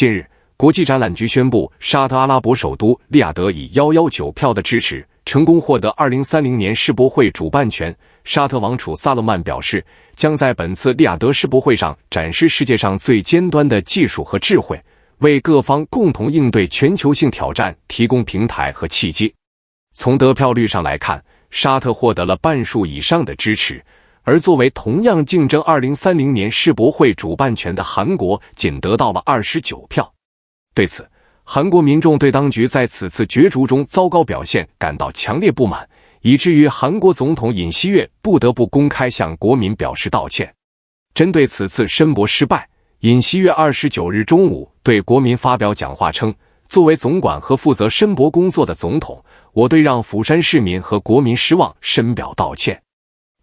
近日，国际展览局宣布，沙特阿拉伯首都利雅得以119票的支持，成功获得2030年世博会主办权。沙特王储萨勒曼表示，将在本次利雅得世博会上展示世界上最尖端的技术和智慧，为各方共同应对全球性挑战提供平台和契机。从得票率上来看，沙特获得了半数以上的支持，而作为同样竞争2030年世博会主办权的韩国仅得到了29票。对此，韩国民众对当局在此次角逐中糟糕表现感到强烈不满，以至于韩国总统尹锡悦不得不公开向国民表示道歉。针对此次申博失败，尹锡悦29日中午对国民发表讲话称，作为总管和负责申博工作的总统，我对让釜山市民和国民失望深表道歉。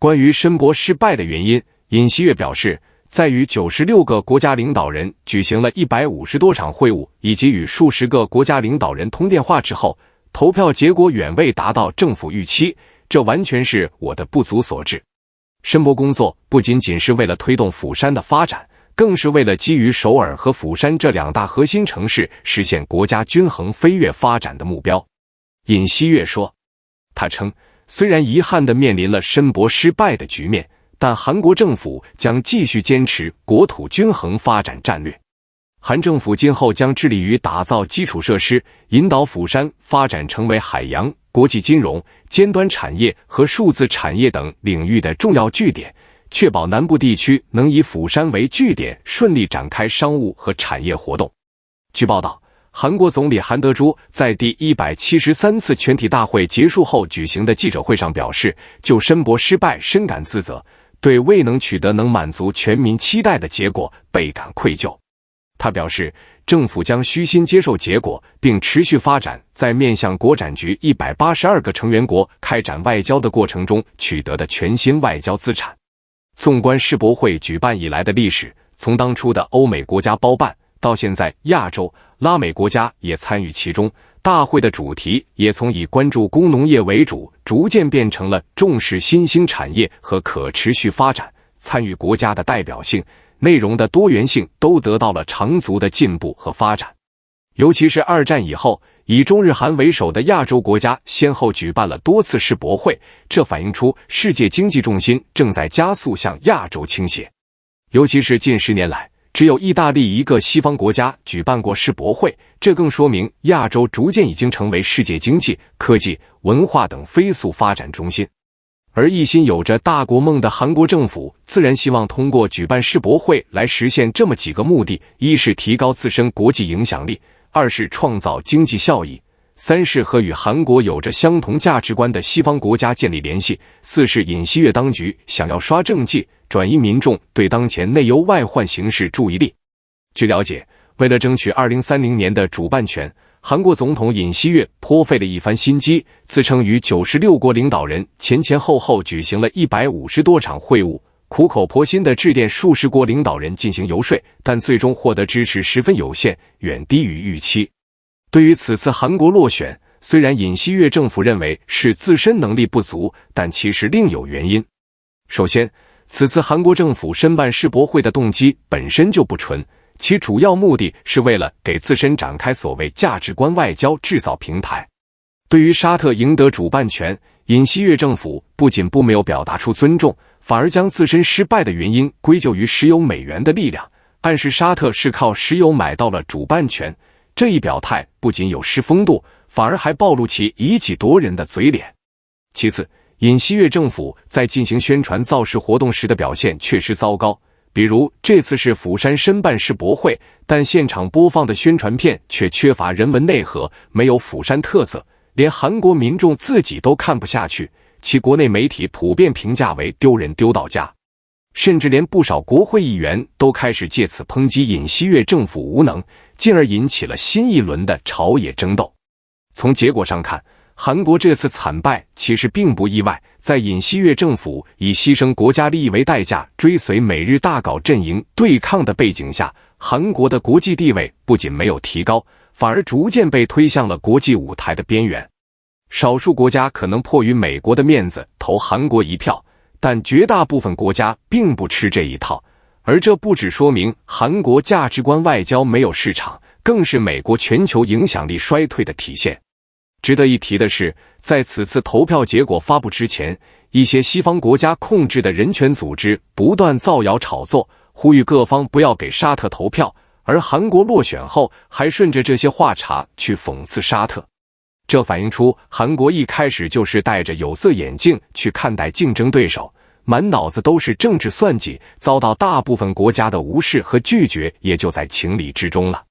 关于申博失败的原因，尹锡悦表示，在与96个国家领导人举行了150多场会晤，以及与数十个国家领导人通电话之后，投票结果远未达到政府预期，这完全是我的不足所致。申博工作不仅仅是为了推动釜山的发展，更是为了基于首尔和釜山这两大核心城市实现国家均衡飞跃发展的目标。尹锡悦说，他称，虽然遗憾地面临了申博失败的局面，但韩国政府将继续坚持国土均衡发展战略。韩政府今后将致力于打造基础设施，引导釜山发展成为海洋、国际金融、尖端产业和数字产业等领域的重要据点，确保南部地区能以釜山为据点顺利展开商务和产业活动。据报道，韩国总理韩德洙在第173次全体大会结束后举行的记者会上表示，就申博失败深感自责，对未能取得能满足全民期待的结果倍感愧疚。他表示，政府将虚心接受结果，并持续发展在面向国展局182个成员国开展外交的过程中取得的全新外交资产。纵观世博会举办以来的历史，从当初的欧美国家包办，到现在亚洲、拉美国家也参与其中，大会的主题也从以关注工农业为主，逐渐变成了重视新兴产业和可持续发展，参与国家的代表性、内容的多元性都得到了长足的进步和发展。尤其是二战以后，以中日韩为首的亚洲国家先后举办了多次世博会，这反映出世界经济重心正在加速向亚洲倾斜。尤其是近10年来，只有意大利一个西方国家举办过世博会，这更说明亚洲逐渐已经成为世界经济、科技、文化等飞速发展中心。而一心有着大国梦的韩国政府自然希望通过举办世博会来实现这么几个目的：一是提高自身国际影响力，二是创造经济效益，三是和与韩国有着相同价值观的西方国家建立联系，四是尹锡悦当局想要刷政绩，转移民众对当前内忧外患形势注意力。据了解，为了争取2030年的主办权，韩国总统尹锡悦颇费了一番心机，自称与96国领导人前后举行了150多场会晤，苦口婆心地致电数十国领导人进行游说，但最终获得支持十分有限，远低于预期。对于此次韩国落选，虽然尹锡悦政府认为是自身能力不足，但其实另有原因。首先，此次韩国政府申办世博会的动机本身就不纯，其主要目的是为了给自身展开所谓价值观外交制造平台。对于沙特赢得主办权，尹锡悦政府不仅没有表达出尊重，反而将自身失败的原因归咎于石油美元的力量，暗示沙特是靠石油买到了主办权。这一表态不仅有失风度，反而还暴露其以己夺人的嘴脸。其次，尹锡悦政府在进行宣传造势活动时的表现确实糟糕，比如这次是釜山申办世博会，但现场播放的宣传片却缺乏人文内核，没有釜山特色，连韩国民众自己都看不下去，其国内媒体普遍评价为丢人丢到家。甚至连不少国会议员都开始借此抨击尹锡悦政府无能，进而引起了新一轮的朝野争斗。从结果上看，韩国这次惨败其实并不意外，在尹锡悦政府以牺牲国家利益为代价追随美日大搞阵营对抗的背景下，韩国的国际地位不仅没有提高，反而逐渐被推向了国际舞台的边缘。少数国家可能迫于美国的面子投韩国一票，但绝大部分国家并不吃这一套，而这不只说明韩国价值观外交没有市场，更是美国全球影响力衰退的体现。值得一提的是，在此次投票结果发布之前，一些西方国家控制的人权组织不断造谣炒作，呼吁各方不要给沙特投票，而韩国落选后还顺着这些话茬去讽刺沙特。这反映出韩国一开始就是戴着有色眼镜去看待竞争对手，满脑子都是政治算计，遭到大部分国家的无视和拒绝也就在情理之中了。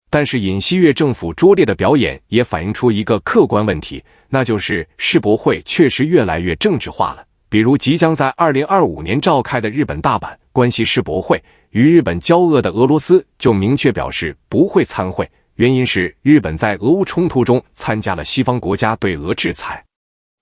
但是尹锡悦政府拙劣的表演也反映出一个客观问题，那就是世博会确实越来越政治化了。比如即将在2025年召开的日本大阪关系世博会，与日本交恶的俄罗斯就明确表示不会参会，原因是日本在俄乌冲突中参加了西方国家对俄制裁。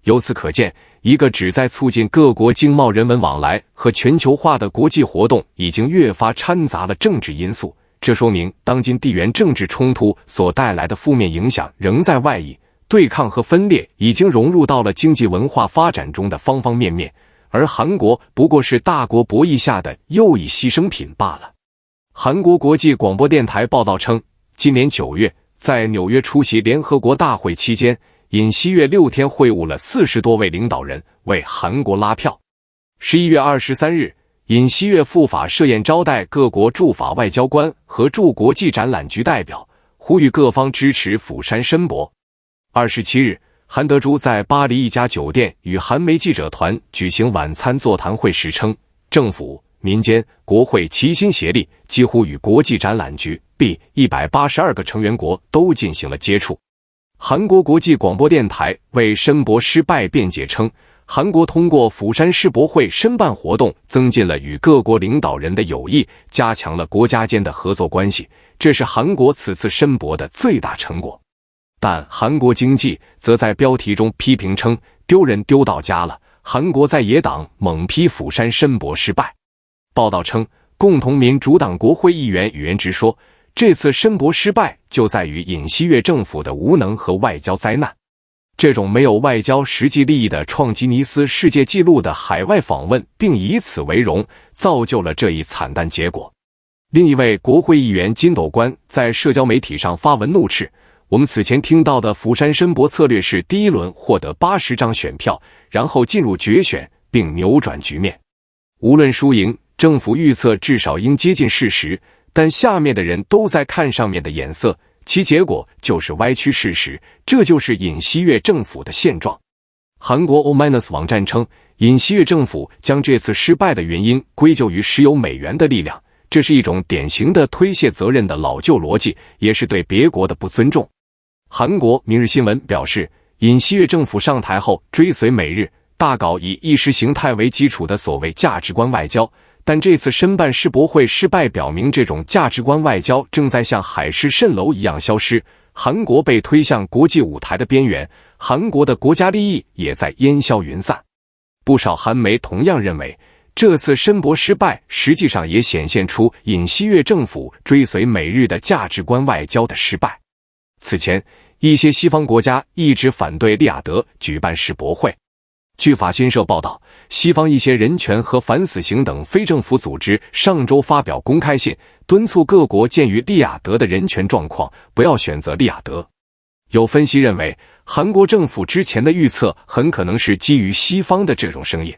由此可见，一个旨在促进各国经贸人文往来和全球化的国际活动已经越发掺杂了政治因素。这说明当今地缘政治冲突所带来的负面影响仍在外溢，对抗和分裂已经融入到了经济文化发展中的方方面面，而韩国不过是大国博弈下的又一牺牲品罢了。韩国国际广播电台报道称，今年9月，在纽约出席联合国大会期间，尹锡悦6天会晤了40多位领导人，为韩国拉票。11月23日，尹锡悦赴法设宴招待各国驻法外交官和驻国际展览局代表，呼吁各方支持釜山申博。27日，韩德洙在巴黎一家酒店与韩媒记者团举行晚餐座谈会时称，政府、民间、国会齐心协力，几乎与国际展览局 182个成员国都进行了接触。韩国国际广播电台为申博失败辩解称，韩国通过釜山世博会申办活动，增进了与各国领导人的友谊，加强了国家间的合作关系，这是韩国此次申博的最大成果。但韩国经济则在标题中批评称，丢人丢到家了，韩国在野党猛批釜山申博失败。报道称，共同民主党国会议员宇元直说，这次申博失败就在于尹锡悦政府的无能和外交灾难。这种没有外交实际利益的创吉尼斯世界纪录的海外访问，并以此为荣，造就了这一惨淡结果。另一位国会议员金斗官在社交媒体上发文怒斥，我们此前听到的釜山申博策略是第一轮获得80张选票，然后进入决选并扭转局面。无论输赢，政府预测至少应接近事实，但下面的人都在看上面的眼色，其结果就是歪曲事实，这就是尹锡悦政府的现状。韩国 O- 网站称，尹锡悦政府将这次失败的原因归咎于石油美元的力量，这是一种典型的推卸责任的老旧逻辑，也是对别国的不尊重。韩国明日新闻表示，尹锡悦政府上台后追随美日，大搞以意识形态为基础的所谓价值观外交，但这次申办世博会失败表明，这种价值观外交正在像海市蜃楼一样消失，韩国被推向国际舞台的边缘，韩国的国家利益也在烟消云散。不少韩媒同样认为，这次申博失败实际上也显现出尹锡悦政府追随美日的价值观外交的失败。此前，一些西方国家一直反对利雅得举办世博会。据法新社报道，西方一些人权和反死刑等非政府组织上周发表公开信，敦促各国鉴于利雅得的人权状况，不要选择利雅得。有分析认为，韩国政府之前的预测很可能是基于西方的这种声音。